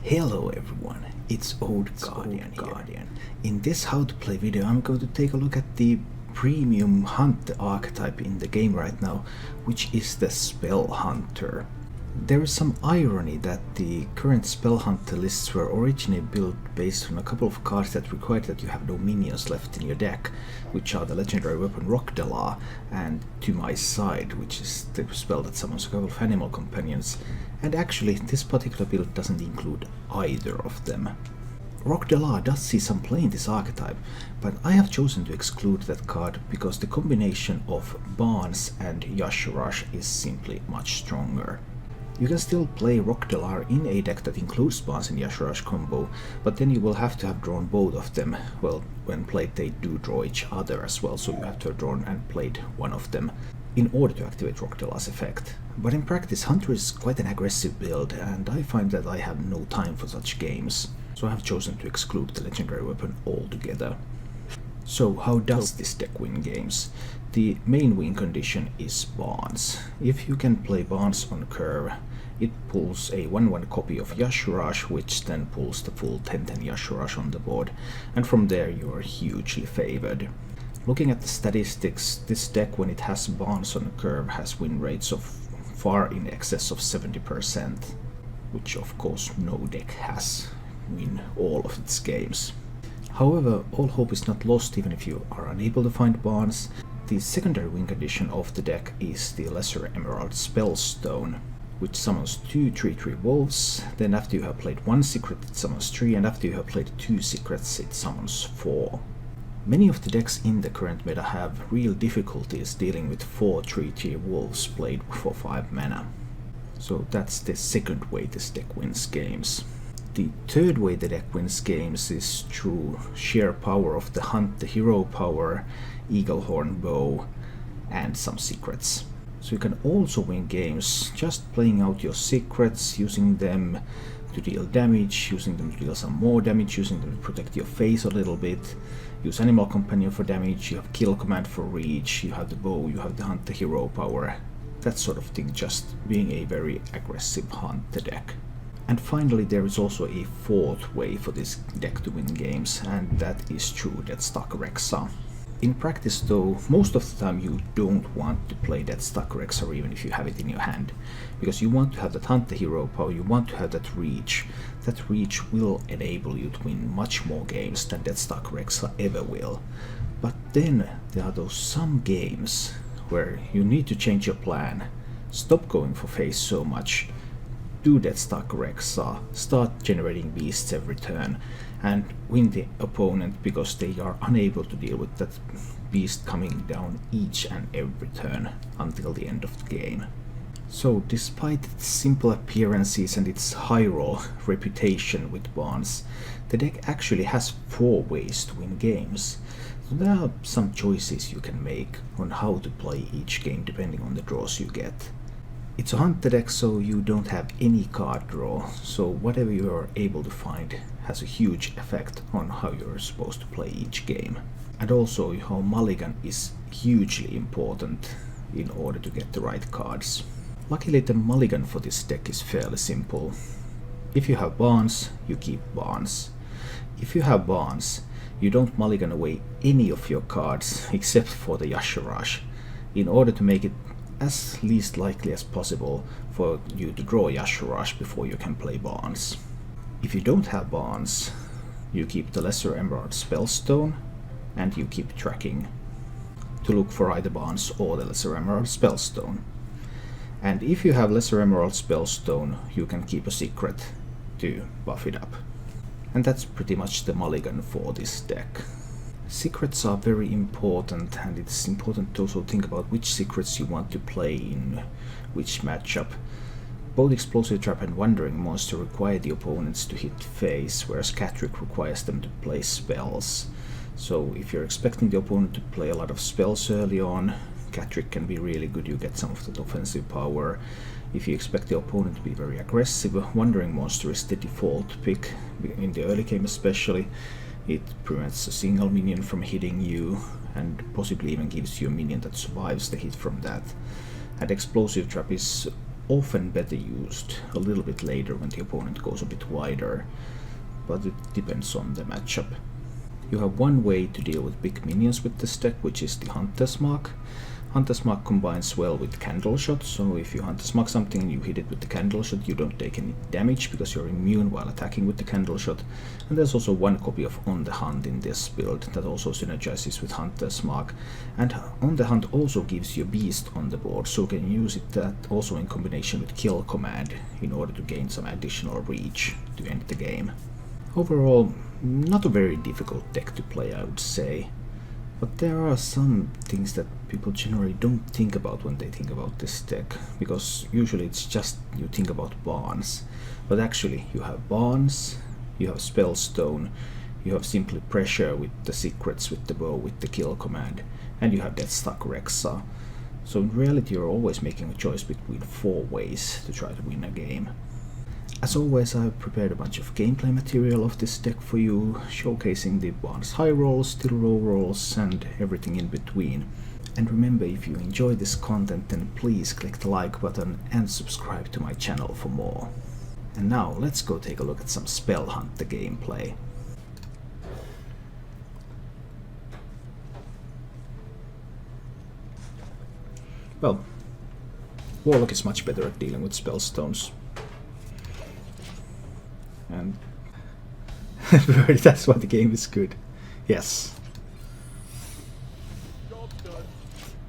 Hello everyone, it's Old Guardian here. In this how to play video I'm going to take a look at the premium hunter archetype in the game right now, which is the Spell Hunter. There is some irony that the current Spell Hunter lists were originally built based on a couple of cards that required that you have no minions left in your deck, which are the legendary weapon Rockdala and To My Side, which is the spell that summons a couple of animal companions, and actually this particular build doesn't include either of them. Rockdala does see some play in this archetype, but I have chosen to exclude that card because the combination of Barnes and Yashurash is simply much stronger. You can still play Rockdala in a deck that includes Barnes and Yashurash combo, but then you will have to have drawn both of them. Well, when played they do draw each other as well, so you have to have drawn and played one of them in order to activate Rockdala's effect. But in practice Hunter is quite an aggressive build, and I find that I have no time for such games, so I have chosen to exclude the legendary weapon altogether. So how does this deck win games? The main win condition is Barnes. If you can play Barnes on curve, it pulls a 1/1 copy of Yashurash, which then pulls the full 10/10 Yashurash on the board, and from there you are hugely favored. Looking at the statistics, this deck when it has Barnes on curve has win rates of far in excess of 70%, which of course no deck has in all of its games. However, all hope is not lost even if you are unable to find Barnes. The secondary win condition of the deck is the Lesser Emerald Spellstone, which summons 2 3/3 wolves, then after you have played 1 secret it summons 3, and after you have played 2 secrets it summons 4. Many of the decks in the current meta have real difficulties dealing with 4 3/3 wolves played for 5 mana. So that's the second way this deck wins games. The third way the deck wins games is through sheer power of the Hunt, the hero power, Eaglehorn bow, and some secrets. So you can also win games just playing out your secrets, using them to deal damage, using them to deal some more damage, using them to protect your face a little bit, use Animal Companion for damage, you have Kill Command for reach, you have the bow, you have the Hunt, the hero power, that sort of thing, just being a very aggressive Hunter deck. And finally there is also a fourth way for this deck to win games, and that is through Deathstruck Rexa. In practice though, most of the time you don't want to play Deathstruck Rexa even if you have it in your hand, because you want to have that Hunt the hero power, you want to have that reach. That reach will enable you to win much more games than Deathstruck Rexa ever will. But then there are those some games where you need to change your plan, stop going for face so much, do Deathstruck Rexa, start generating beasts every turn, and win the opponent because they are unable to deal with that beast coming down each and every turn until the end of the game. So despite its simple appearances and its high roll reputation with Barnes, the deck actually has 4 ways to win games. So there are some choices you can make on how to play each game depending on the draws you get. It's a Hunter deck, so you don't have any card draw, so whatever you are able to find has a huge effect on how you're supposed to play each game. And also how Mulligan is hugely important in order to get the right cards. Luckily the Mulligan for this deck is fairly simple. If you have Barnes, you keep Barnes. If you have Barnes, you don't Mulligan away any of your cards except for the Yashurash, in order to make it as least likely as possible for you to draw Yashurash before you can play Barnes. If you don't have Barnes, you keep the Lesser Emerald Spellstone, and you keep tracking to look for either Barnes or the Lesser Emerald Spellstone. And if you have Lesser Emerald Spellstone, you can keep a secret to buff it up. And that's pretty much the Mulligan for this deck. Secrets are very important, and it's important to also think about which secrets you want to play in which matchup. Both Explosive Trap and Wandering Monster require the opponents to hit face, whereas Catrick requires them to play spells. So if you're expecting the opponent to play a lot of spells early on, Catrick can be really good, you get some of that offensive power. If you expect the opponent to be very aggressive, Wandering Monster is the default pick, in the early game especially. It prevents a single minion from hitting you, and possibly even gives you a minion that survives the hit from that. And Explosive Trap is often better used a little bit later when the opponent goes a bit wider, but it depends on the matchup. You have one way to deal with big minions with this deck, which is the Hunter's Mark. Hunter's Mark combines well with Candle Shot, so if you Hunter's Mark something and you hit it with the Candle Shot, you don't take any damage because you're immune while attacking with the Candle Shot. And there's also one copy of On the Hunt in this build that also synergizes with Hunter's Mark. And On the Hunt also gives you a beast on the board, so you can use it that also in combination with Kill Command in order to gain some additional reach to end the game. Overall, not a very difficult deck to play, I would say. But there are some things that people generally don't think about when they think about this deck, because usually it's just you think about Barnes. But actually you have Barnes, you have Spellstone, you have Simply Pressure with the secrets, with the bow, with the Kill Command, and you have Deathstruck Rexa. So in reality you're always making a choice between 4 ways to try to win a game. As always, I've prepared a bunch of gameplay material of this deck for you, showcasing the Barnes high rolls, still low rolls, and everything in between. And remember, if you enjoy this content, then please click the like button and subscribe to my channel for more. And now, let's go take a look at some Spell Hunter gameplay. Well, Warlock is much better at dealing with Spellstones. And that's why the game is good. Yes.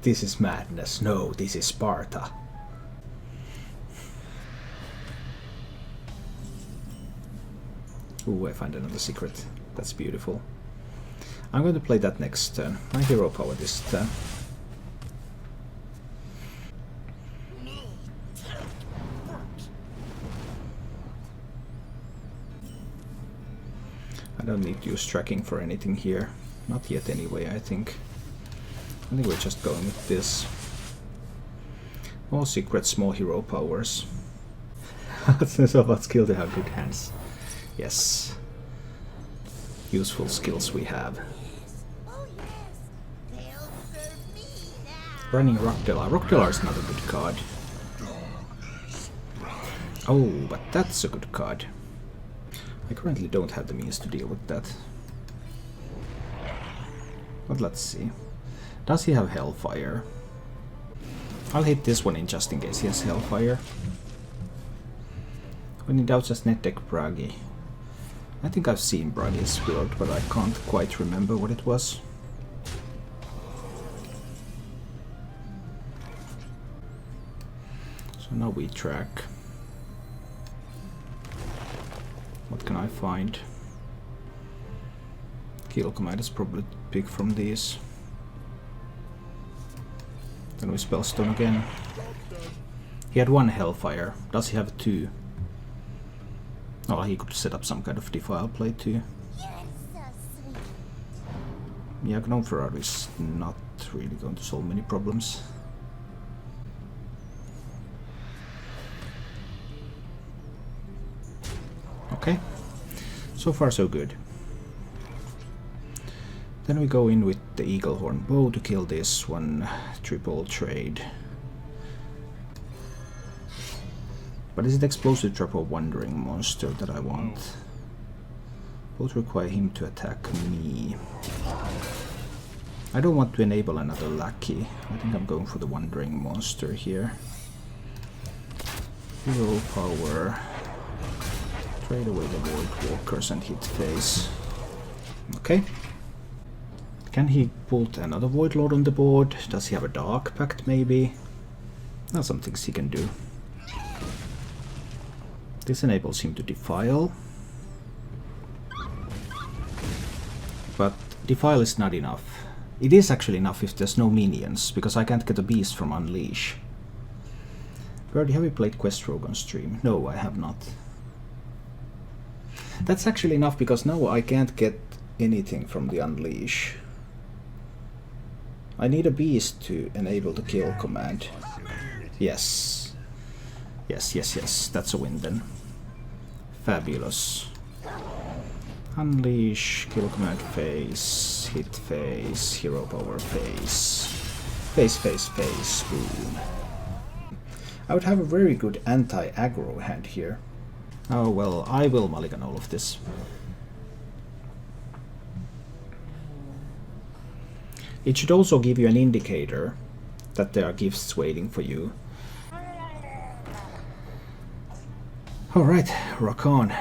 This is madness. No, this is Sparta. Ooh, I find another secret. That's beautiful. I'm going to play that next turn. My hero power this turn. I don't need to use tracking for anything here. Not yet anyway, I think. I think we're just going with this. More secrets, more hero powers. So about skill to have good hands. Yes. Useful skills we have. Running Rockdelar. Rockdelar is not a good card. Oh, but that's a good card. I currently don't have the means to deal with that. But let's see. Does he have Hellfire? I'll hit this one in just in case he has Hellfire. When in doubt, just net deck Bragi. I think I've seen Bragi's build, but I can't quite remember what it was. So now we track. What can I find? Kill Command is probably pick from these. Then we Spellstone again. He had 1 Hellfire. Does he have 2? Oh, he could set up some kind of Defile play too. Yeah, Gnome Ferrari is not really going to solve many problems. Okay, so far so good. Then we go in with the Eaglehorn Bow to kill this one, triple trade. But is it Explosive Trap or Wandering Monster that I want? Both require him to attack me. I don't want to enable another Lackey. I think I'm going for the Wandering Monster here. Hero power. Trade away the Void Walkers and hit face. Okay. Can he put another Void Lord on the board? Does he have a Dark Pact maybe? That's some things he can do. This enables him to Defile. But Defile is not enough. It is actually enough if there's no minions, because I can't get a beast from Unleash. Birdie, have you played Quest Rogue on stream? No, I have not. That's actually enough, because now I can't get anything from the Unleash. I need a beast to enable the kill command. Yes. Yes, yes, yes. That's a win then. Fabulous. Unleash, kill command face, hit face, hero power face. Face, face, face, boom. I would have a very good anti-aggro hand here. Oh well, I will mulligan all of this. It should also give you an indicator that there are gifts waiting for you. Alright, rock on.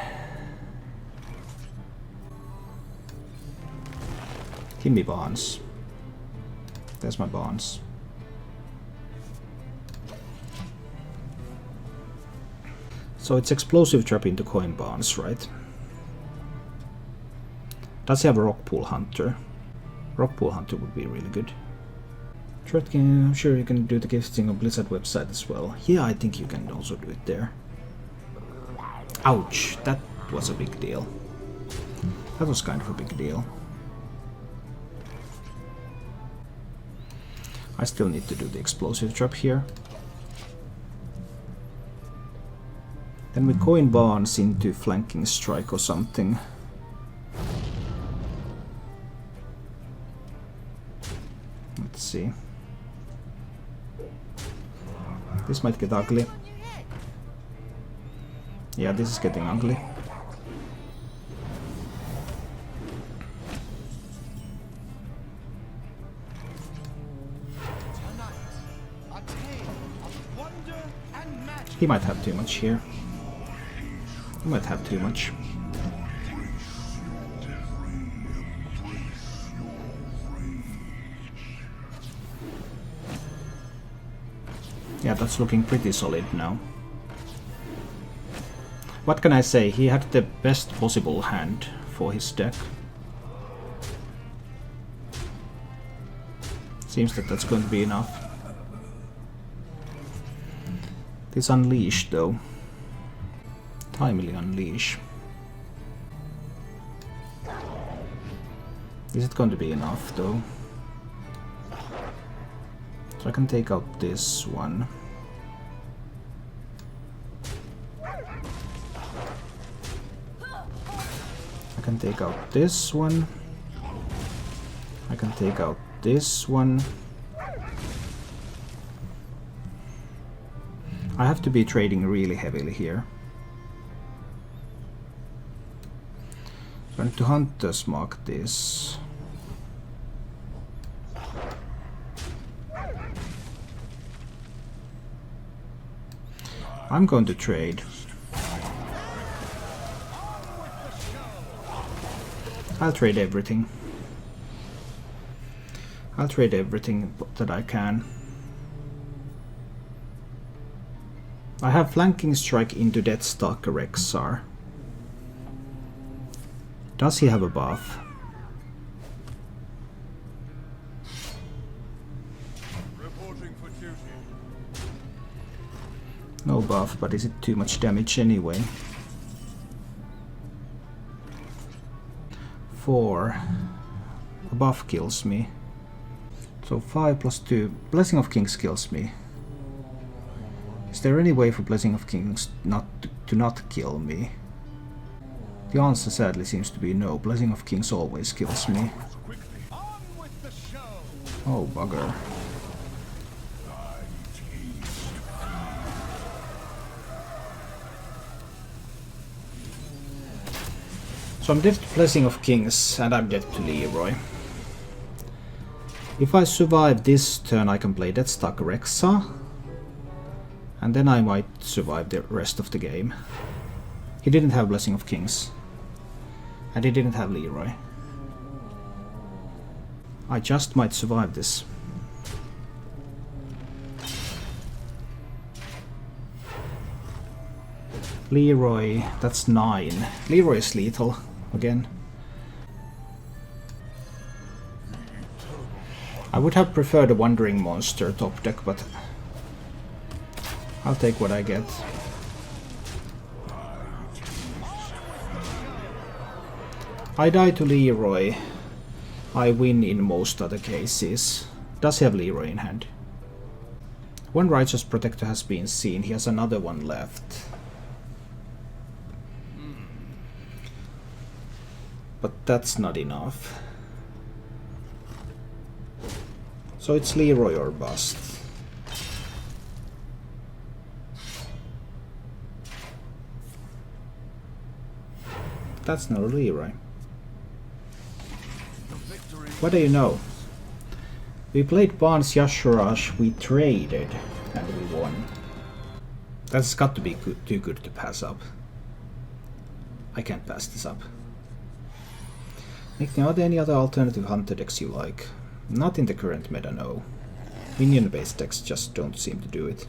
Give me bonds. There's my bonds. So it's explosive trap into coin bonds, right? Does he have a rock pool hunter? Rock pool hunter would be really good. I'm sure you can do the gifting on Blizzard website as well. Yeah, I think you can also do it there. Ouch, that was a big deal. That was kind of a big deal. I still need to do the explosive trap here. Then we coin bonds into flanking strike or something. Let's see. This might get ugly. Yeah, this is getting ugly. He might have too much here. He might have too much. Yeah, that's looking pretty solid now. What can I say? He had the best possible hand for his deck. Seems that that's going to be enough. This unleash though. Timely unleash. Is it going to be enough though? So I can take out this one. I can take out this one. I can take out this one. I have to be trading really heavily here. So I need to Hunter's Mark this. I'm going to trade. I'll trade everything. I'll trade everything that I can. I have flanking strike into Deathstalker Rexar. Does he have a buff? No buff, but is it too much damage anyway? 4. A buff kills me. So 5 plus 2. Blessing of Kings kills me. Is there any way for Blessing of Kings to not kill me? The answer sadly seems to be no. Blessing of Kings always kills me. Oh bugger. So I'm dead to Blessing of Kings and I'm dead to Leroy. If I survive this turn I can play Deathstalker Rexar. And then I might survive the rest of the game. He didn't have Blessing of Kings. And he didn't have Leroy. I just might survive this. Leroy, that's 9. Leroy is lethal again. I would have preferred a Wandering Monster top deck, but I'll take what I get. I die to Leroy. I win in most other cases. Does he have Leroy in hand? One Righteous Protector has been seen. He has another one left. But that's not enough. So it's Leroy or bust. that's no Leroy. What do you know? We played Barnes Yashurash, we traded, and we won. That's got to be too good to pass up. I can't pass this up. Nick, are there any other alternative hunter decks you like? Not in the current meta, no. Minion-based decks just don't seem to do it.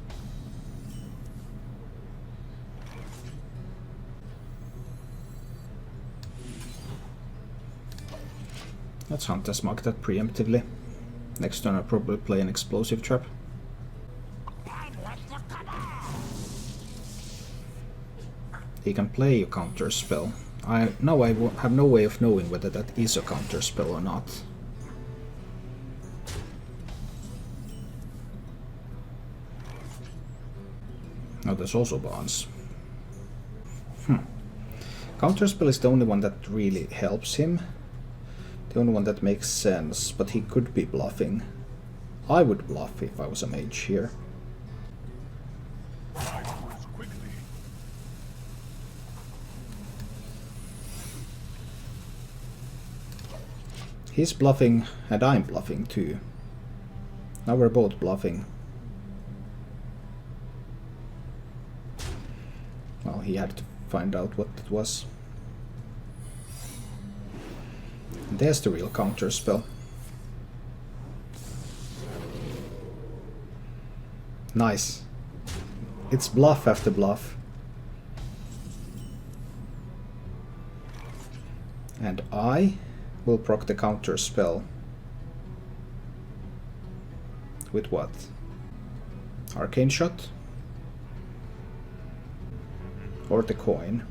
Let's Hunter's Mark that preemptively. Next turn I'll probably play an Explosive Trap. He can play a counter spell. Now I have no way of knowing whether that is a counter spell or not. Oh, there's also Barnes. Counterspell is the only one that really helps him. The only one that makes sense, but he could be bluffing. I would bluff if I was a mage here. He's bluffing, and I'm bluffing too. Now we're both bluffing. Well, he had to find out what it was. There's the real counter spell. Nice. It's bluff after bluff. And I will proc the counter spell. With what? Arcane Shot? Or the coin?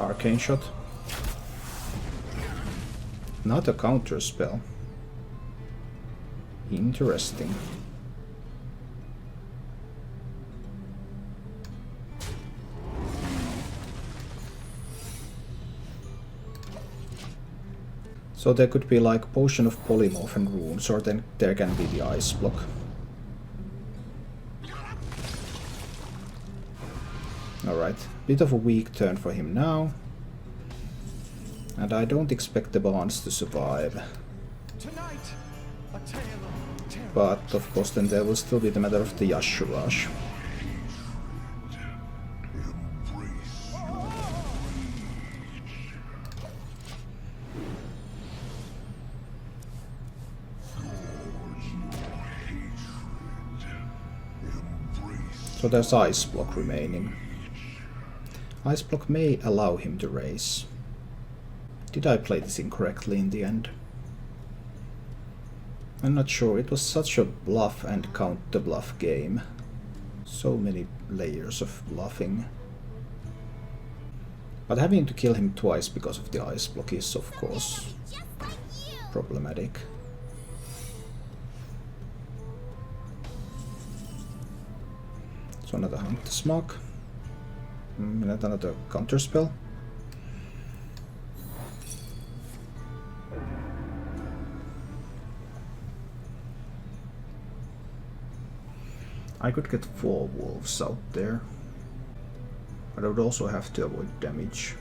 Arcane Shot? Not a counter spell. Interesting. So there could be like Potion of Polymorph and Runes, or then there can be the Ice Block. Alright, bit of a weak turn for him now. And I don't expect the Barnes to survive. But of course then there will still be the matter of the Yashurash. So there's Ice Block remaining. Ice Block may allow him to raise. Did I play this incorrectly in the end? I'm not sure. It was such a bluff and counter bluff game. So many layers of bluffing. But having to kill him twice because of the Ice Block is of course problematic. So another Hunter's Mark. And another counter spell. I could get 4 wolves out there, but I would also have to avoid damage.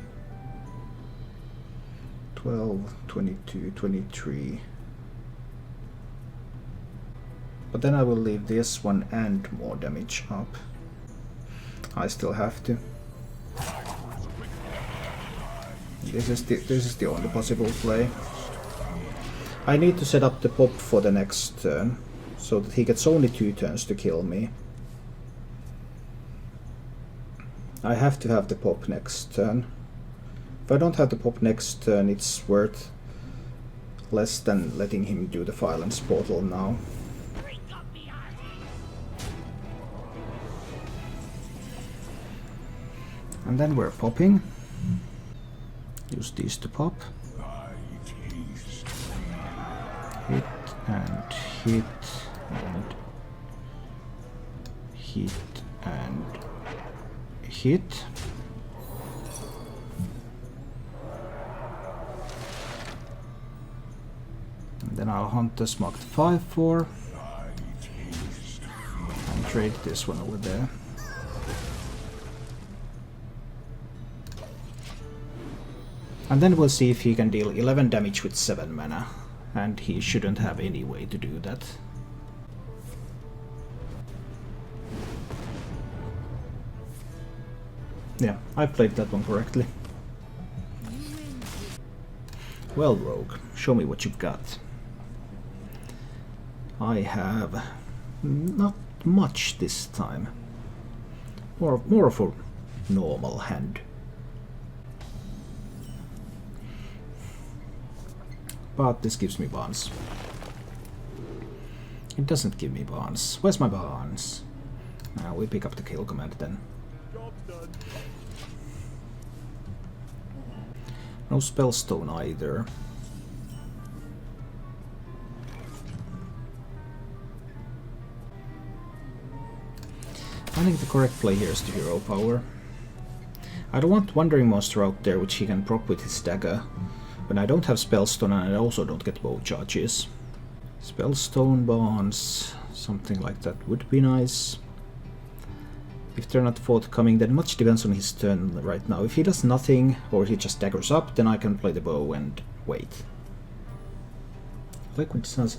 12, 22, 23. But then I will leave this one and more damage up. I still have to. This is the only possible play. I need to set up the pop for the next turn, so that he gets only 2 turns to kill me. I have to have the pop next turn. If I don't have the pop next turn, it's worth less than letting him do the Violence Portal now. And then we're popping. Use these to pop. Hit and hit and hit and hit. And then I'll hunt this marked 5-4 and trade this one over there. And then we'll see if he can deal 11 damage with 7 mana. And he shouldn't have any way to do that. Yeah, I played that one correctly. Well, Rogue, show me what you've got. I have not much this time. More of a normal hand. But this gives me bonds. It doesn't give me bonds. Where's my bonds? Now we pick up the kill command then. No spellstone either. I think the correct play here is the hero power. I don't want Wandering Monster out there which he can proc with his dagger. But I don't have Spellstone and I also don't get bow charges. Spellstone bonds, something like that would be nice. If they're not forthcoming, then much depends on his turn right now. If he does nothing, or he just daggers up, then I can play the bow and wait. Liquid Suns.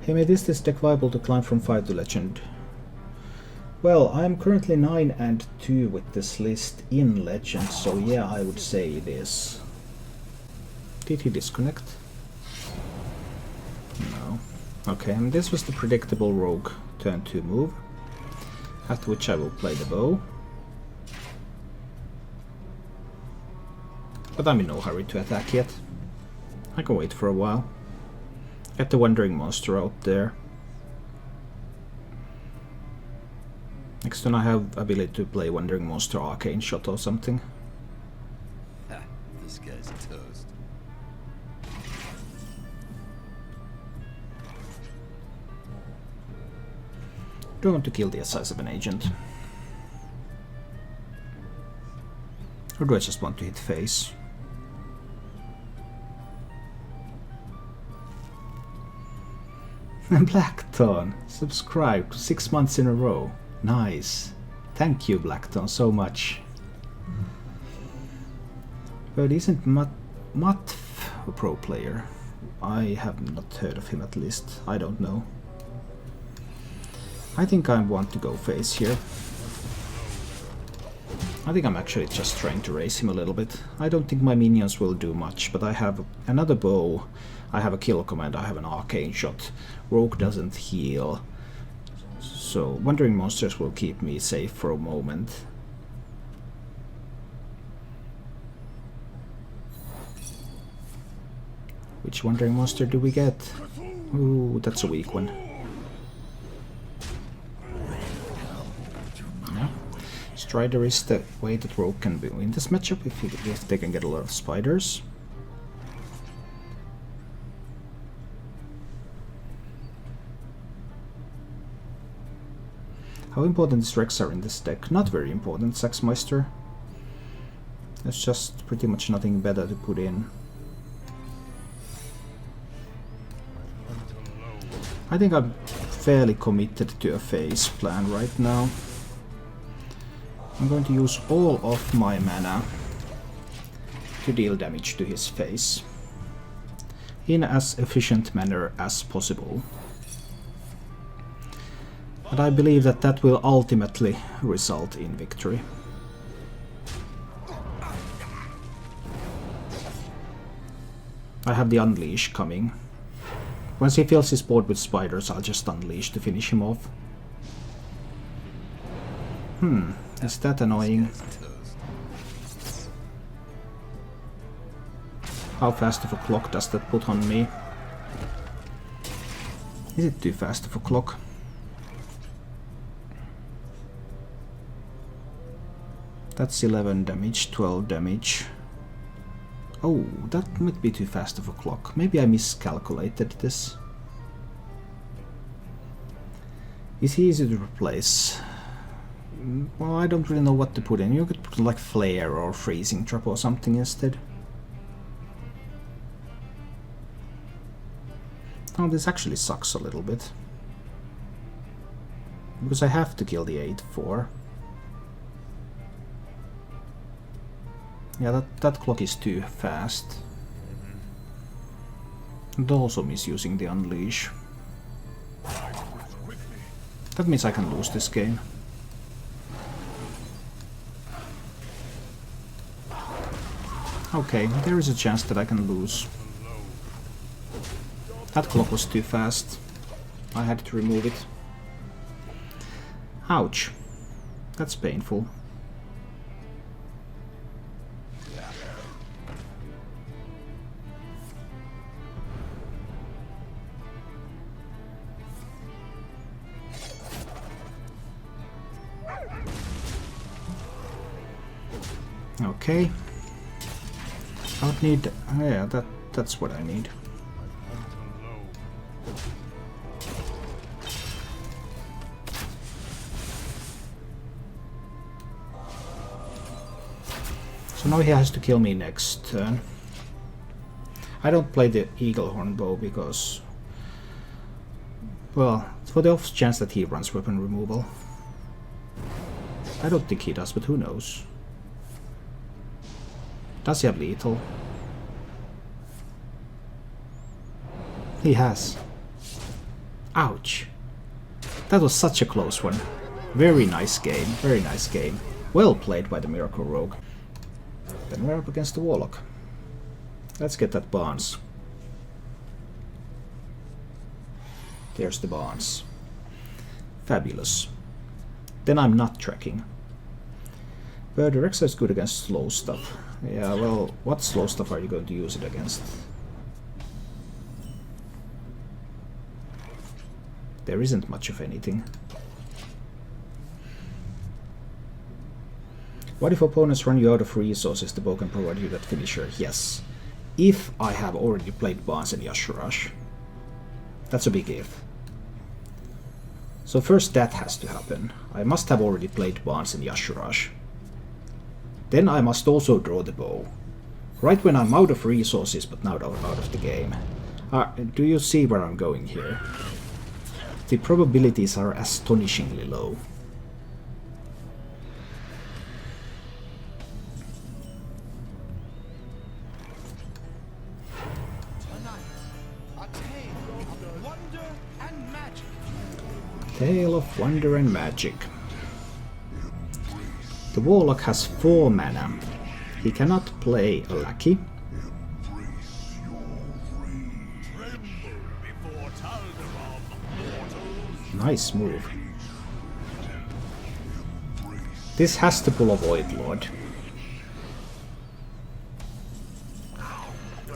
Hey mate, is this deck viable to climb from 5 to Legend? Well, I'm currently 9 and 2 with this list in Legend, so yeah, I would say it is. Did he disconnect? No. Okay, and this was the predictable Rogue turn 2 move. After which I will play the bow. But I'm in no hurry to attack yet. I can wait for a while. Get the Wandering Monster out there. Next turn I have ability to play Wandering Monster Arcane Shot or something. This guy's toast. Do I want to kill the size of an agent? Or do I just want to hit face? Blackton, subscribed 6 months in a row. Nice. Thank you, Blackton, so much. But isn't Matf a pro player? I have not heard of him at least. I don't know. I think I want to go face here. I think I'm actually just trying to raise him a little bit. I don't think my minions will do much, but I have another bow, I have a kill command, I have an arcane shot. Rogue doesn't heal. So Wandering Monsters will keep me safe for a moment. Which Wandering Monster do we get? Ooh, that's a weak one. Strider is the way that Rogue can win this matchup if they can get a lot of spiders. How important is Rexar in this deck? Not very important, Saxmeister. There's just pretty much nothing better to put in. I think I'm fairly committed to a phase plan right now. I'm going to use all of my mana to deal damage to his face in as efficient manner as possible. But I believe that that will ultimately result in victory. I have the Unleash coming. Once he fills his board with spiders, I'll just Unleash to finish him off. Is that annoying? How fast of a clock does that put on me? Is it too fast of a clock? That's 11 damage, 12 damage. Oh, that might be too fast of a clock. Maybe I miscalculated this. Is he easy to replace? Well, I don't really know what to put in. You could put like Flare or Freezing Trap or something instead. Oh, this actually sucks a little bit. Because I have to kill the 8-4. Yeah, that clock is too fast. And also misusing the unleash. That means I can lose this game. Okay, there is a chance that I can lose. That clock was too fast. I had to remove it. Ouch. That's painful. Okay. I would need... yeah, that's what I need. So now he has to kill me next turn. I don't play the Eaglehorn bow because... well, for the off chance that he runs weapon removal. I don't think he does, but who knows. Does he have lethal? He has. Ouch. That was such a close one. Very nice game, very nice game. Well played by the Miracle Rogue. Then we're up against the Warlock. Let's get that Barnes. There's the Barnes. Fabulous. Then I'm not tracking. But the Rexa is good against slow stuff. Yeah, well, what slow stuff are you going to use it against? There isn't much of anything. What if opponents run you out of resources? The bow can provide you that finisher. Yes. If I have already played Barnes and Yashurash. That's a big if. So first that has to happen. I must have already played Barnes and Yashurash. Then I must also draw the bow. Right when I'm out of resources but not out of the game. Do you see where I'm going here? The probabilities are astonishingly low. Tale of Wonder and Magic. The Warlock has 4 mana. He cannot play a lackey. Nice move. This has to pull a Void Lord.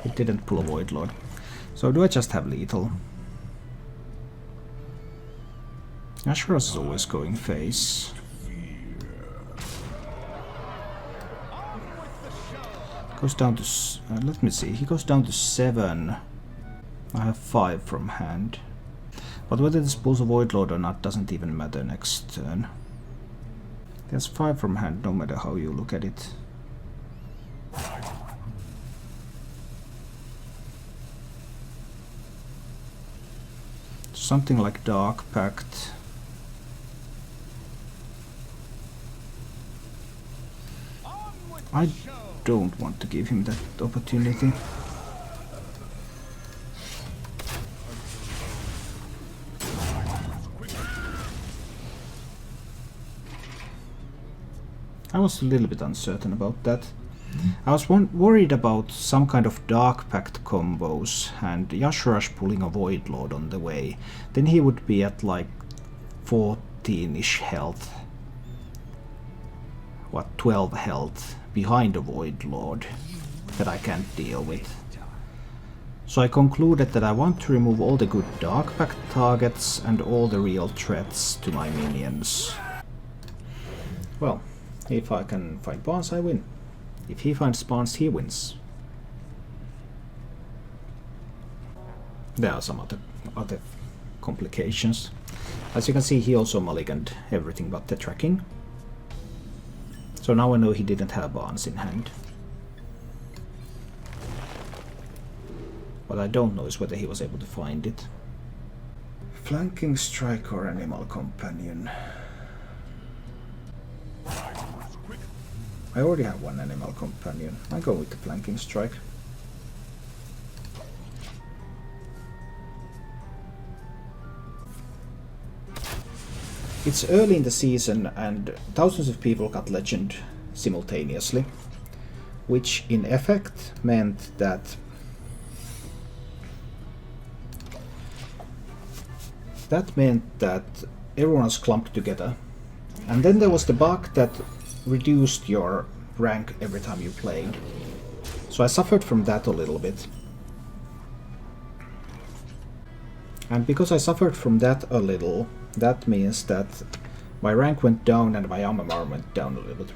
It didn't pull a Void Lord. So do I just have lethal? Ashras is always going face. Goes down to... let me see, he goes down to 7. I have 5 from hand. But whether this pulls a Void Lord or not doesn't even matter next turn. There's 5 from hand no matter how you look at it. Something like Dark Pact. I don't want to give him that opportunity. I was a little bit uncertain about that. I was worried about some kind of Dark Pact combos and Yashurash pulling a Void Lord on the way. Then he would be at like 14-ish health. What, 12 health behind a Void Lord that I can't deal with. So I concluded that I want to remove all the good Dark Pact targets and all the real threats to my minions. Well, if I can find Barnes, I win. If he finds Barnes, he wins. There are some other complications. As you can see, he also mulliganed everything but the tracking. So now I know he didn't have Barnes in hand. What I don't know is whether he was able to find it. Flanking strike or animal companion. I already have one animal companion. I go with the flanking strike. It's early in the season and thousands of people got legend simultaneously, which in effect meant that everyone was clumped together. And then there was the bug that reduced your rank every time you played. So I suffered from that a little bit. And because I suffered from that a little, that means that my rank went down and my armor went down a little bit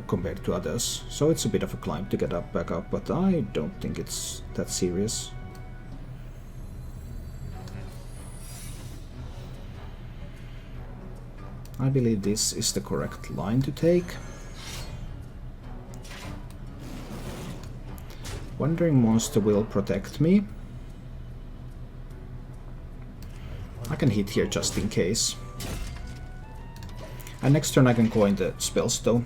compared to others. So it's a bit of a climb to get back up, but I don't think it's that serious. I believe this is the correct line to take. Wandering Monster will protect me. I can hit here just in case. And next turn I can coin the Spellstone.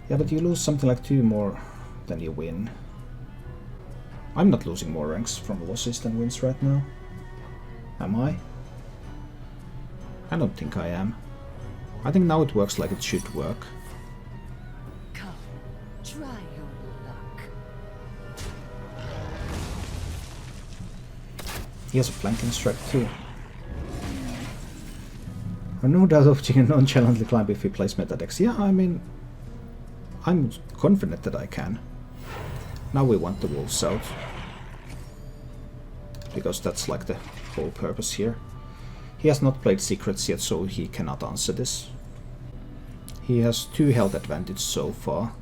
Yeah, but you lose something like 2 more than you win. I'm not losing more ranks from losses than wins right now. Am I? I don't think I am. I think now it works like it should work. Come, try your luck. He has a flanking strike too. No doubt of you can nonchalantly climb if he plays meta decks. Yeah, I mean, I'm confident that I can. Now we want the wolves out. Because that's like the whole purpose here. He has not played secrets yet, so he cannot answer this. He has 2 health advantage so far,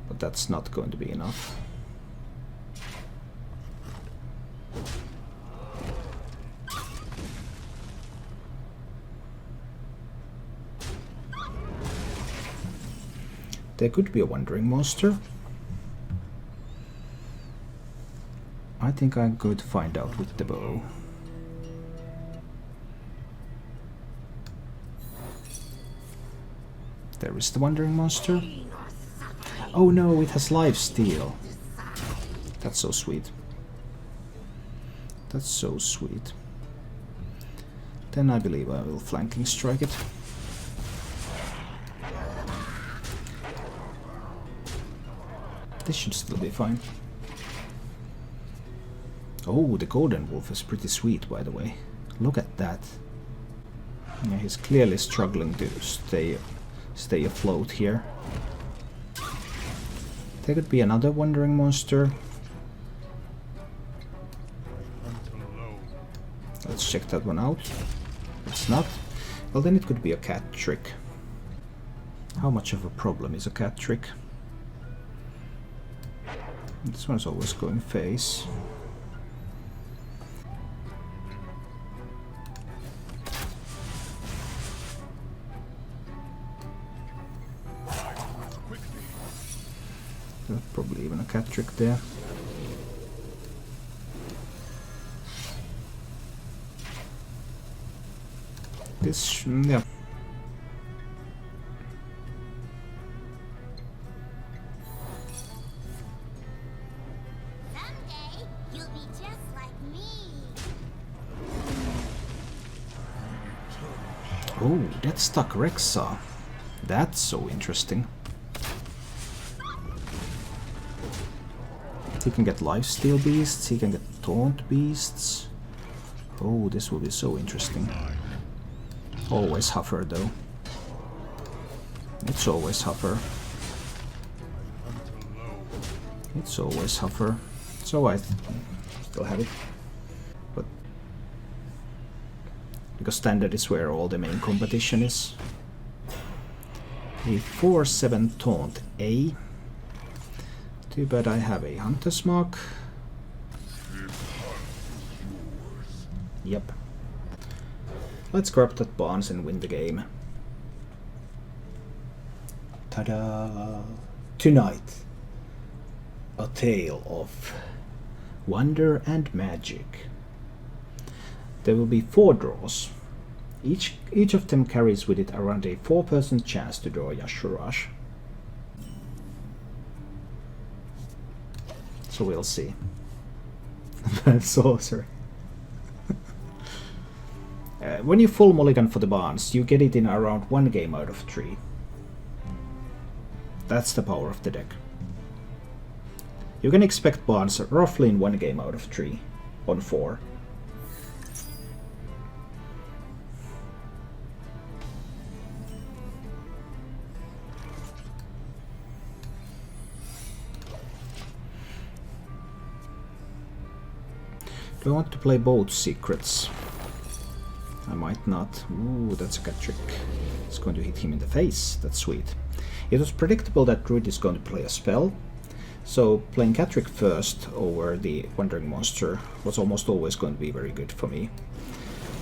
but that's not going to be enough. There could be a Wandering Monster. I think I'm going to find out with the bow. There is the Wandering Monster. Oh no, it has lifesteal. That's so sweet. That's so sweet. Then I believe I will flanking strike it. This should still be fine. Oh, the Golden Wolf is pretty sweet, by the way. Look at that. Yeah, he's clearly struggling to stay afloat here. There could be another Wandering Monster. Let's check that one out. It's not. Well, then it could be a cat trick. How much of a problem is a cat trick? This one's always going face. There's probably even a cat trick there. This, yeah. Someday you'll be just like me. Oh, that stuck Rexa. That's so interesting. He can get lifesteal beasts, he can get taunt beasts. Oh, this will be so interesting. Always Huffer though. It's always Huffer. It's always Huffer. So I still have it. But because standard is where all the main competition is. A 4/7 taunt A. Too bad I have a Hunter's Mark. Yep. Let's grab that Barnes and win the game. Ta-da! Tonight, a tale of wonder and magic. There will be 4 draws. Each of them carries with it around a 4% chance to draw Yashurash. So we'll see. Sorcery. When you full mulligan for the Barnes, you get it in around 1 game out of 3. That's the power of the deck. You can expect Barnes roughly in 1 game out of 3 on 4. Do I want to play both secrets? I might not. Ooh, that's a cat trick. It's going to hit him in the face. That's sweet. It was predictable that Druid is going to play a spell, so playing cat trick first over the Wandering Monster was almost always going to be very good for me.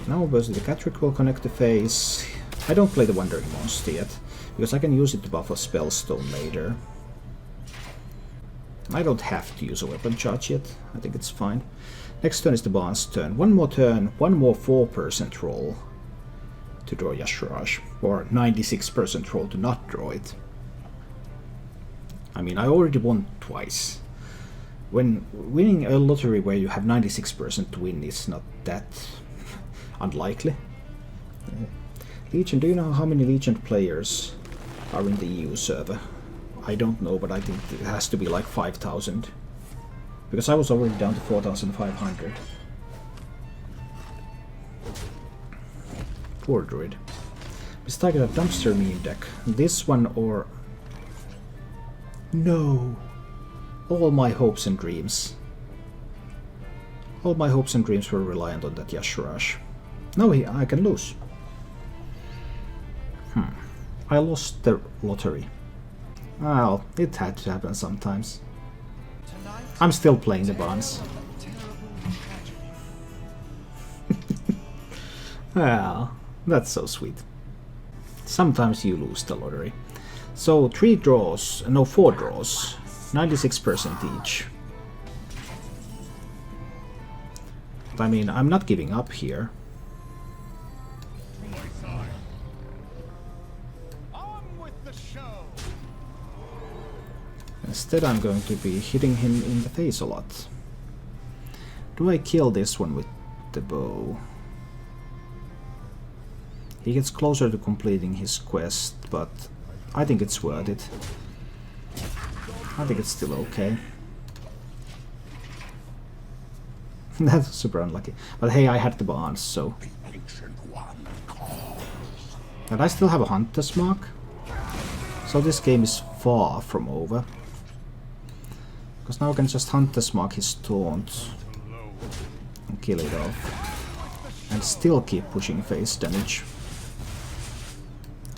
Now obviously the cat trick will connect the face. I don't play the Wandering Monster yet, because I can use it to buff a Spellstone later. I don't have to use a weapon charge yet. I think it's fine. Next turn is the Barnes turn. One more turn, one more 4% roll to draw Yashurash, or 96% roll to not draw it. I mean, I already won twice. When winning a lottery where you have 96% to win is not that unlikely. Legion, do you know how many Legion players are in the EU server? I don't know, but I think it has to be like 5,000. Because I was already down to 4,500. Poor Druid. Let's target a dumpster meme deck. This one or... No! All my hopes and dreams. All my hopes and dreams were reliant on that Yashurash. No, I can lose. I lost the lottery. Well, it had to happen sometimes. I'm still playing the Barnes. Well, that's so sweet. Sometimes you lose the lottery. So 4 draws, 96% each. But I mean, I'm not giving up here. Instead I'm going to be hitting him in the face a lot. Do I kill this one with the bow? He gets closer to completing his quest, but I think it's worth it. I think it's still okay. That's super unlucky. But hey, I had the Barnes, so... And I still have a Hunter's Mark. So this game is far from over. Because now I can just Hunter's Mark his taunt and kill it off. And still keep pushing face damage.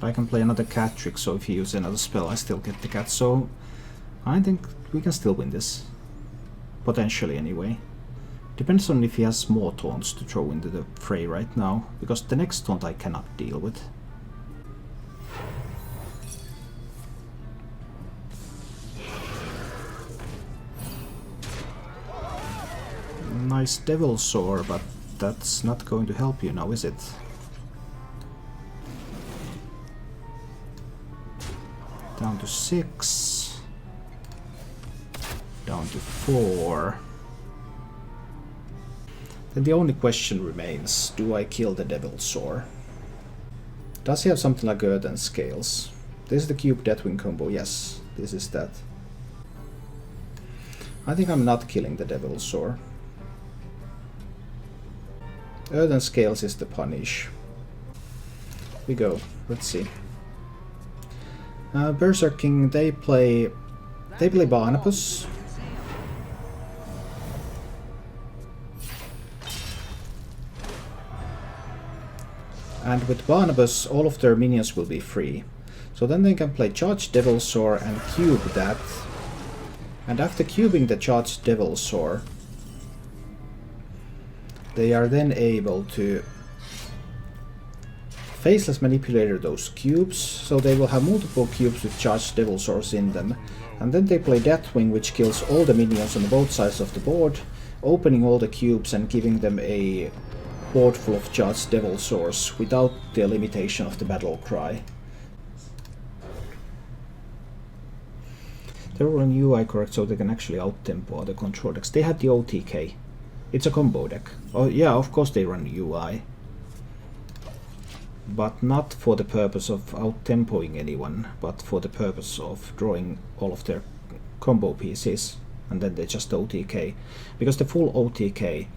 I can play another cat trick, so if he uses another spell I still get the cat, so I think we can still win this. Potentially anyway. Depends on if he has more taunts to throw into the fray right now, because the next taunt I cannot deal with. Nice Devil Soar, but that's not going to help you now, is it? Down to 6. Down to 4. Then the only question remains, do I kill the Devil Soar? Does he have something like Earthen Scales? This is the Cube Deathwing combo, yes, this is that. I think I'm not killing the Devil Soar. Earthen Scales is the punish. We go, let's see. Berserk King, they play Barnabas. And with Barnabas, all of their minions will be free. So then they can play Charged Devil Soar and cube that. And after cubing the Charged Devil Soar, they are then able to faceless manipulate those cubes, so they will have multiple cubes with Charged Devil Soars in them. And then they play Deathwing, which kills all the minions on both sides of the board, opening all the cubes and giving them a board full of charged Devil Swords without the limitation of the battle cry. They're on UI correct, so they can actually out-tempo other control decks. They have the OTK. It's a combo deck. Oh yeah, of course they run UI. But not for the purpose of out-tempoing anyone, but for the purpose of drawing all of their combo pieces, and then they just OTK. Because the full OTK,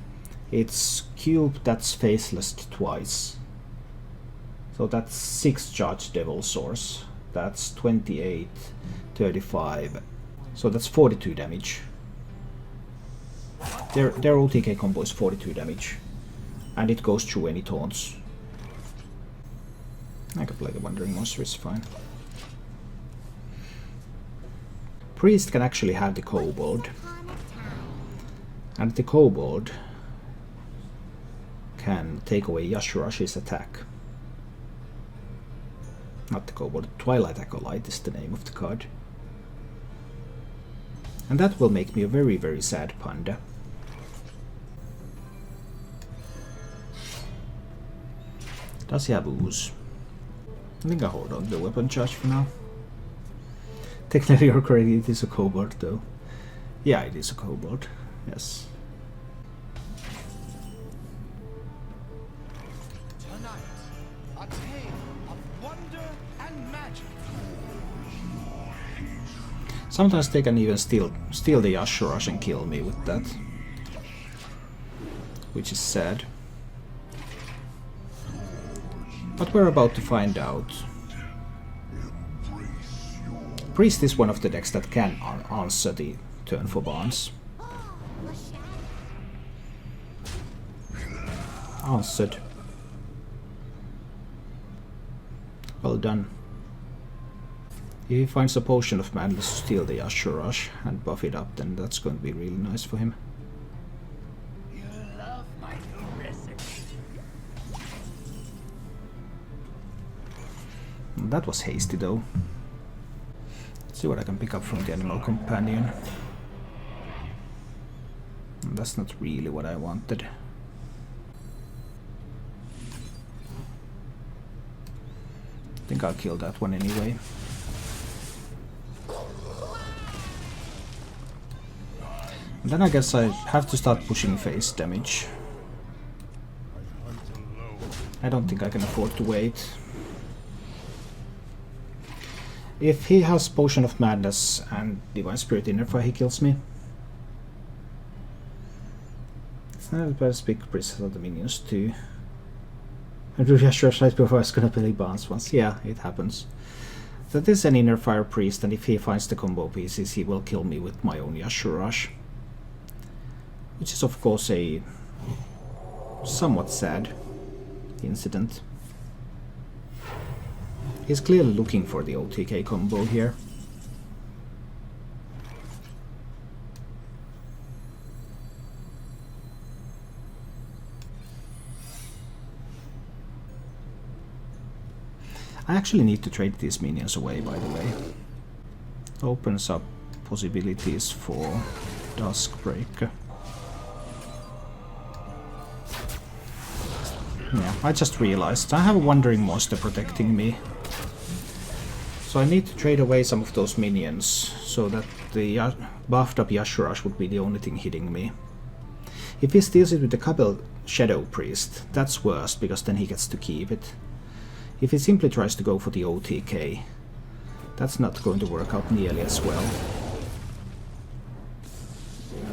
it's cube that's faceless twice. So that's 6 charged Devil Swords. That's 28, 35. So that's 42 damage. Their OTK combo is 42 damage. And it goes through any taunts. I can play the Wandering Monster, it's fine. Priest can actually have the Kobold. And the Kobold can take away Yashurashi's attack. Not the Kobold, Twilight Acolyte is the name of the card. And that will make me a very, very sad panda. Does he have ooze? I think I'll hold on to the weapon charge for now. Technically you're correct, it is a kobold though. Yeah, it is a kobold, yes. Tonight, a tale of wonder and magic. Sometimes they can even steal the Yashurash and kill me with that. Which is sad. But we're about to find out. Priest is one of the decks that can answer the turn for Barnes. Answered. Well done. If he finds a Potion of Madness to steal the Yashurash and buff it up, then that's going to be really nice for him. You love my new recipe. That was hasty though. Let's see what I can pick up from the Animal Companion. That's not really what I wanted. I think I'll kill that one anyway. And then I guess I have to start pushing face damage. I don't think I can afford to wait. If he has Potion of Madness and Divine Spirit Inner Fire, he kills me. It's not the best big princess of the minions too. And Yashurash right before I was gonna play bounce once. Yeah, it happens. That is an Inner Fire priest, and if he finds the combo pieces, he will kill me with my own Yashurash. Which is of course a somewhat sad incident. He's clearly looking for the OTK combo here. I actually need to trade these minions away, by the way. Opens up possibilities for Duskbreaker. Yeah, I just realized I have a Wandering Monster protecting me. So I need to trade away some of those minions, so that the buffed up Yashurash would be the only thing hitting me. If he steals it with the Couple Shadow Priest, that's worse, because then he gets to keep it. If he simply tries to go for the OTK, that's not going to work out nearly as well.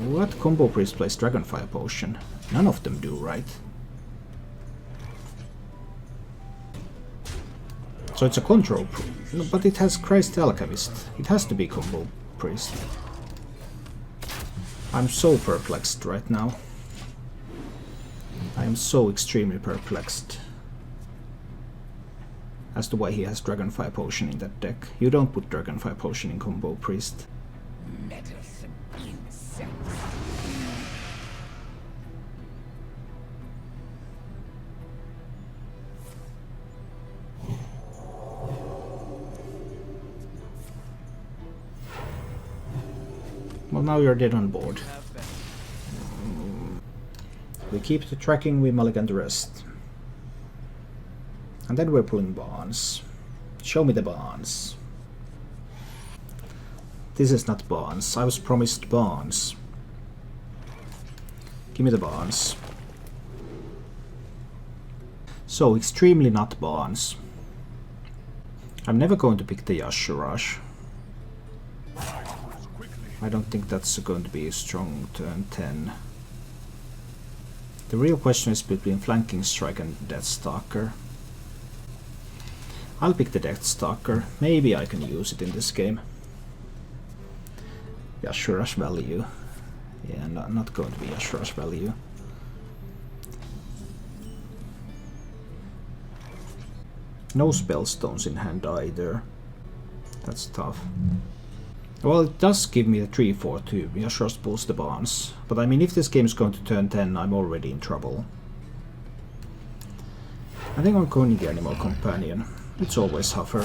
What combo priest plays Dragonfire Potion? None of them do, right? So it's a control priest, but it has Christ Alchemist. It has to be combo priest. I'm so perplexed right now. I am so extremely perplexed as to why he has Dragonfire Potion in that deck. You don't put Dragonfire Potion in combo priest. Medicine insects. Well, now you're dead on board. We keep the tracking, we mulligan the rest. And then we're pulling Barnes. Show me the Barnes. This is not Barnes. I was promised Barnes. Give me the Barnes. So, extremely not Barnes. I'm never going to pick the Yashurash. I don't think that's going to be a strong turn 10. The real question is between Flanking Strike and Deathstalker. I'll pick the Deathstalker. Maybe I can use it in this game. Yashurash value. Yeah, not going to be Yashurash value. No spellstones in hand either. That's tough. Well, it does give me the 3-4 too. Yashurash pulls the Barnes. But I mean, if this game is going to turn 10, I'm already in trouble. I think I'm going to get Animal Companion. It's always Huffer.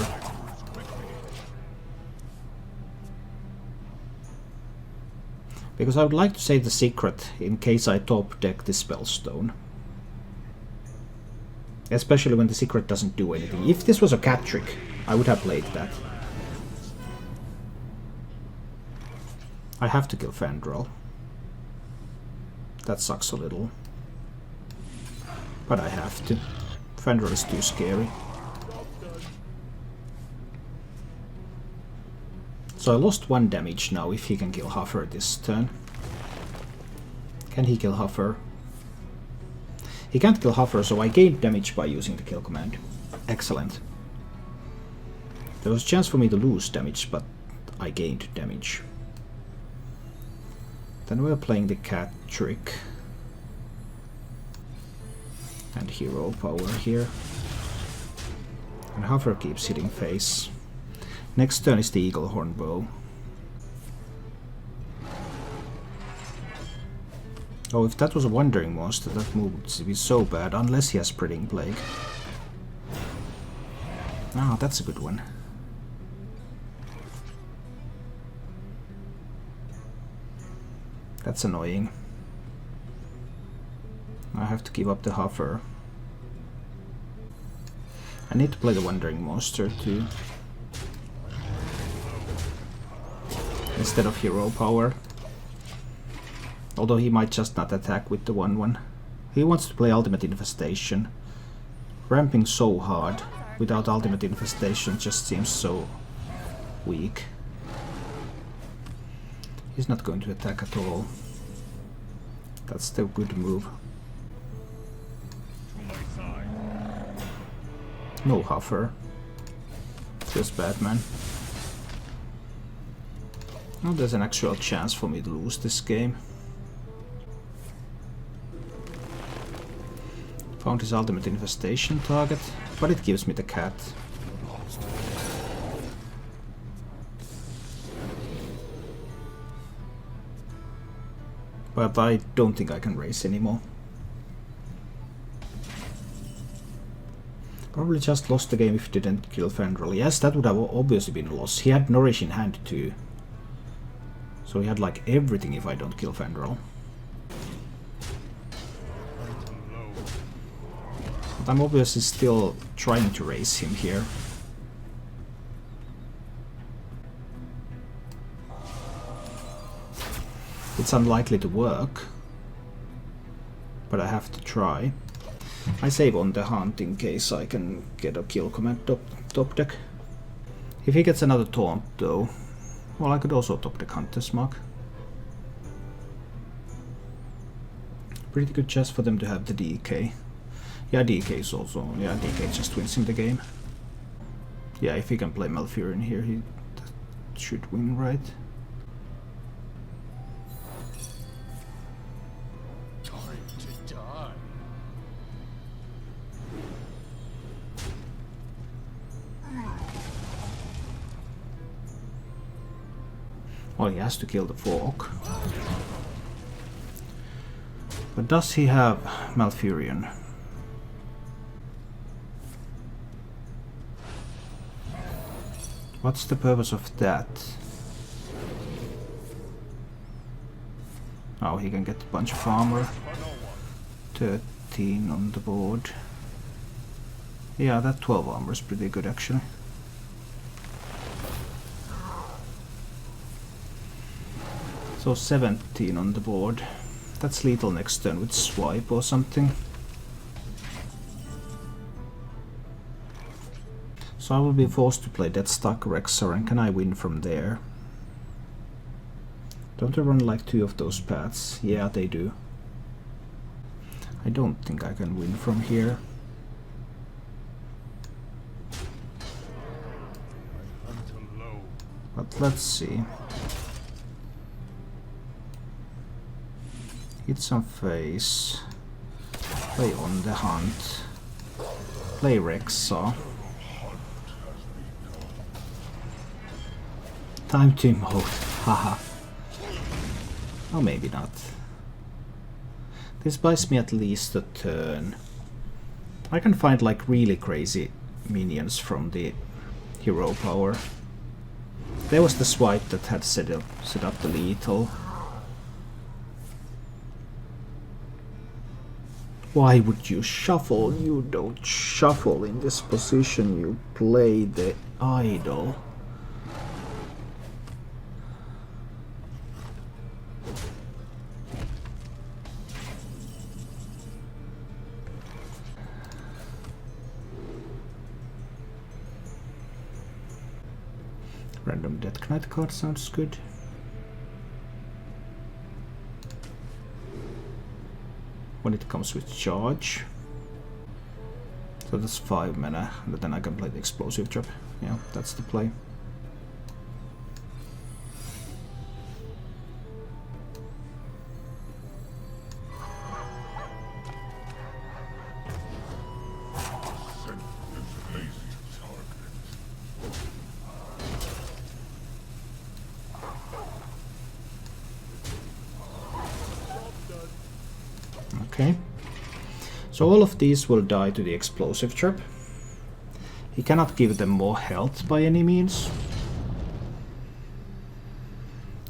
Because I would like to save the secret in case I top deck this Spellstone. Especially when the secret doesn't do anything. If this was a cat trick, I would have played that. I have to kill Fandral. That sucks a little. But I have to. Fandral is too scary. So I lost 1 damage now if he can kill Huffer this turn. Can he kill Huffer? He can't kill Huffer, so I gained damage by using the kill command. Excellent. There was a chance for me to lose damage, but I gained damage. Then we're playing the cat trick. And hero power here. And Huffer keeps hitting face. Next turn is the Eagle Horn Bow. Oh, if that was a Wandering Monster, that move would be so bad, unless he has Spreading Plague. Ah, that's a good one. That's annoying. I have to give up the Huffer. I need to play the Wandering Monster too. Instead of hero power. Although he might just not attack with the 1/1. He wants to play Ultimate Infestation. Ramping so hard without Ultimate Infestation just seems so weak. He's not going to attack at all. That's the good move. No Huffer. Just Batman. Now there's an actual chance for me to lose this game. Found his Ultimate Infestation target, but it gives me the cat. But I don't think I can race anymore. Probably just lost the game if he didn't kill Fandral. Yes, that would have obviously been a loss. He had Nourish in hand too. So he had like everything if I don't kill Fandral. But I'm obviously still trying to race him here. It's unlikely to work, but I have to try. I save on the hunt in case I can get a kill command top deck. If he gets another taunt though, well, I could also top deck Hunter's Mark. Pretty good chance for them to have the DK. Yeah, DK is also, yeah, DK just wins in the game. Yeah, if he can play Malfurion here, he should win, right? Well, he has to kill the Fork. But does he have Malfurion? What's the purpose of that? Oh, he can get a bunch of armor. 13 on the board. Yeah, that 12 armor is pretty good actually. So 17 on the board. That's lethal next turn with swipe or something. So I will be forced to play Deathstalker Rexar, and can I win from there? Don't they run like 2 of those paths? Yeah, they do. I don't think I can win from here. But let's see. Hit some face. Play on the hunt. Play Rexar. Time to emote. Haha. Or maybe not. This buys me at least a turn. I can find like really crazy minions from the hero power. There was the swipe that had set up the lethal. Why would you shuffle? You don't shuffle in this position, you play the idol. Random Death Knight card sounds good. When it comes with charge. So that's 5 mana, and then I can play the explosive trap. Yeah, that's the play. Okay, so all of these will die to the explosive trap. He cannot give them more health by any means.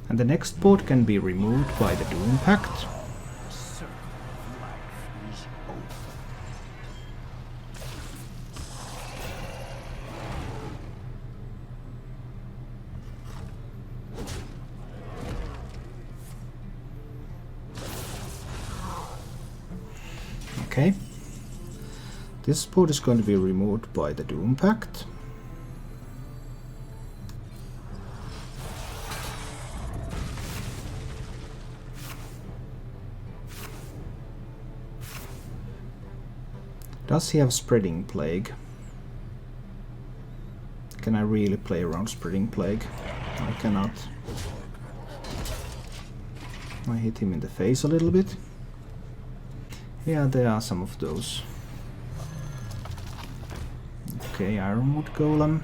And the next board can be removed by the Doom Pact. Okay, this board is going to be removed by the Doom Pact. Does he have Spreading Plague? Can I really play around Spreading Plague? I cannot. I hit him in the face a little bit. Yeah, there are some of those. Okay, Ironwood Golem.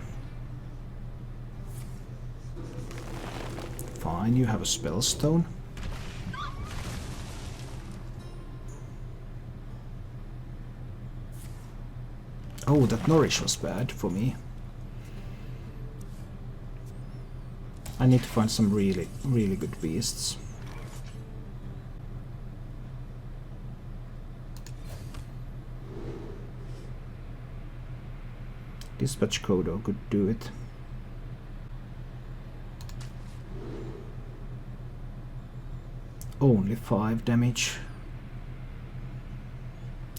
Fine, you have a Spellstone. Oh, that Nourish was bad for me. I need to find some really good beasts. Dispatch Kodo could do it. Only 5 damage.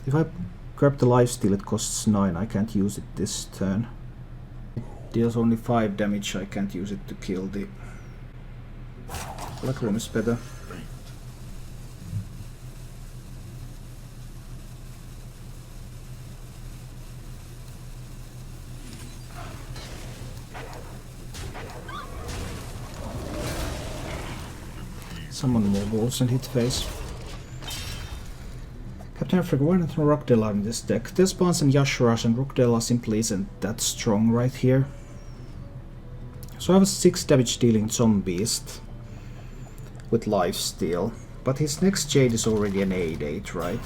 If I grab the lifesteal, it costs 9. I can't use it this turn. It deals only 5 damage. I can't use it to kill the Black Room is better. Summon more wolves and hit face. Captain Africa, why not Rockdale are in this deck? Despawns and Yashuras and Rockdale simply isn't that strong right here. So I have a 6 damage dealing Zombiest with lifesteal, but his next Jade is already an 8/8, right?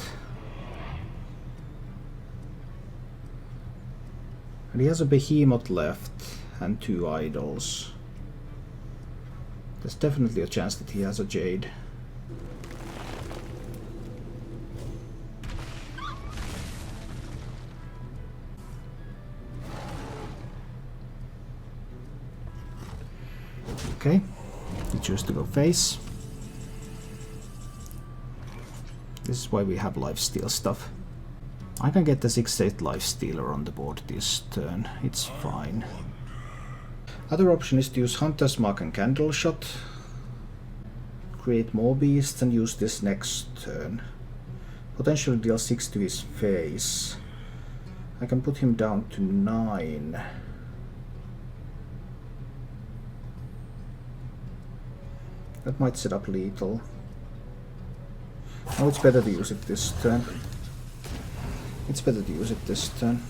And he has a Behemoth left and 2 idols. There's definitely a chance that he has a Jade. Okay, you choose to go face. This is why we have lifesteal stuff. I can get the 6/8 lifestealer on the board this turn, it's fine. Other option is to use Hunter's Mark and Candle Shot. Create more beasts and use this next turn. Potentially deal 6 to his face. I can put him down to 9. That might set up lethal. Oh, it's better to use it this turn. It's better to use it this turn.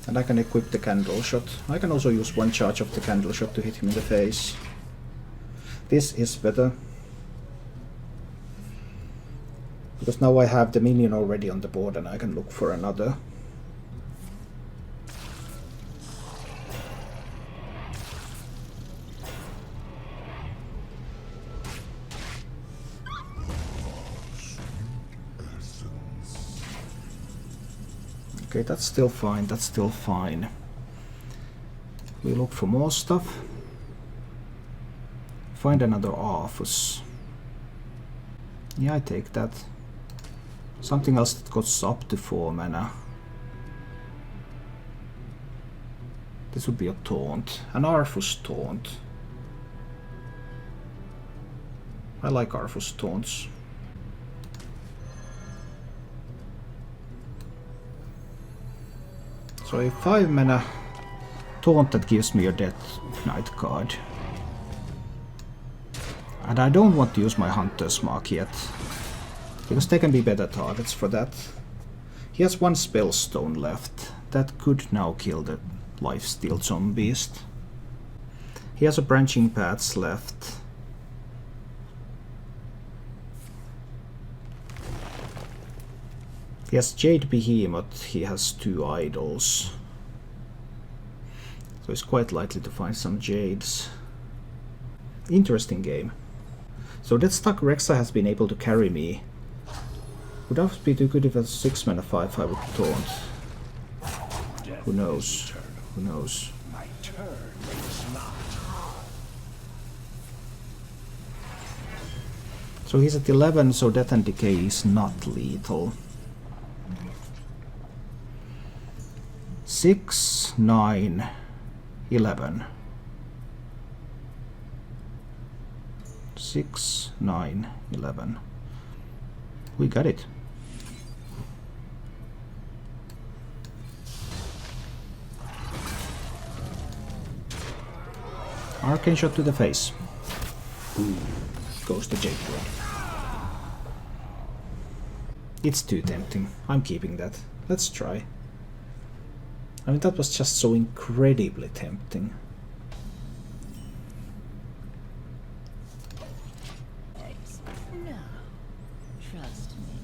And I can equip the Candle Shot. I can also use 1 charge of the Candle Shot to hit him in the face. This is better. Because now I have the minion already on the board and I can look for another. Okay, that's still fine, that's still fine. We look for more stuff. Find another Arthas. Yeah, I take that. Something else that goes up to 4 mana. This would be a taunt. An Arthas taunt. I like Arthas taunts. So a 5 mana taunt that gives me a Death Knight card. And I don't want to use my Hunter's Mark yet, because there can be better targets for that. He has 1 Spellstone left. That could now kill the lifesteal zombies. He has a Branching Paths left. He has Jade Behemoth, he has 2 idols. So he's quite likely to find some Jades. Interesting game. So that stuck Rexa has been able to carry me. Would that be too good if it's 6 mana 5/5 with taunt? Who knows? Who knows? My turn is not. So he's at 11, so Death and Decay is not lethal. 6, 9, 11. 6, 9, 11. We got it. Arcane Shot to the face. Ooh, goes the Jade. It's too tempting. I'm keeping that. Let's try. I mean, that was just so incredibly tempting. No, trust me.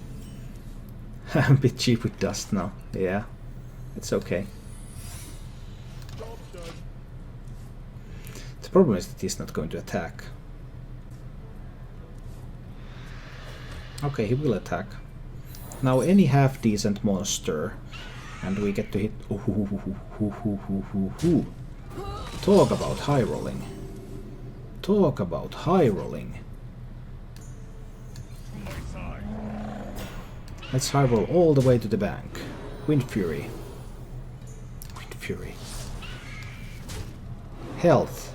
I'm a bit cheap with dust now. Yeah, it's okay. The problem is that he's not going to attack. Okay, he will attack. Now any half-decent monster, and we get to hit... Talk about high rolling. Talk about high rolling. Let's high roll all the way to the bank. Wind Fury. Wind Fury. Health.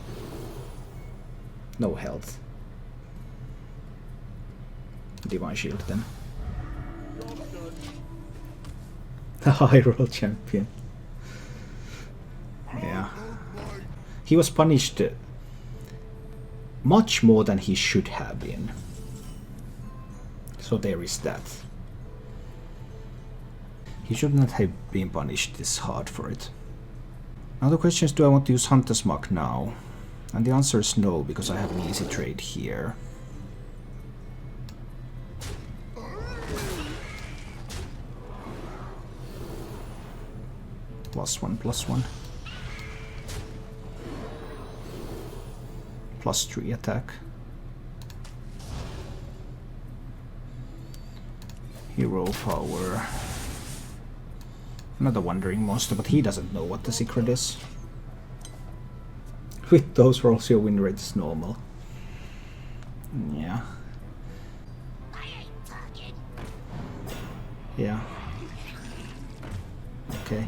No health. Divine Shield then. High roll champion. Yeah. He was punished much more than he should have been. So there is that. He should not have been punished this hard for it. Now the question is, do I want to use Hunter's Mark now? And the answer is no, because I have an easy trade here. +1, +1. +3 attack. Hero power. Another wandering monster, but he doesn't know what the secret is. With those rolls, your win rate is normal. Yeah. Yeah. Okay.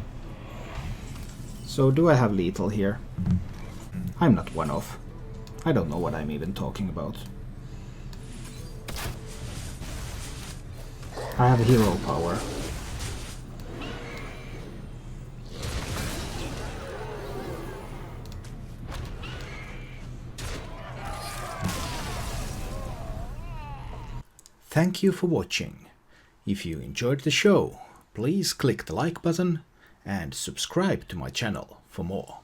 So do I have lethal here? I'm not one off. I don't know what I'm even talking about. I have hero power. Thank you for watching. If you enjoyed the show, please click the like button and subscribe to my channel for more.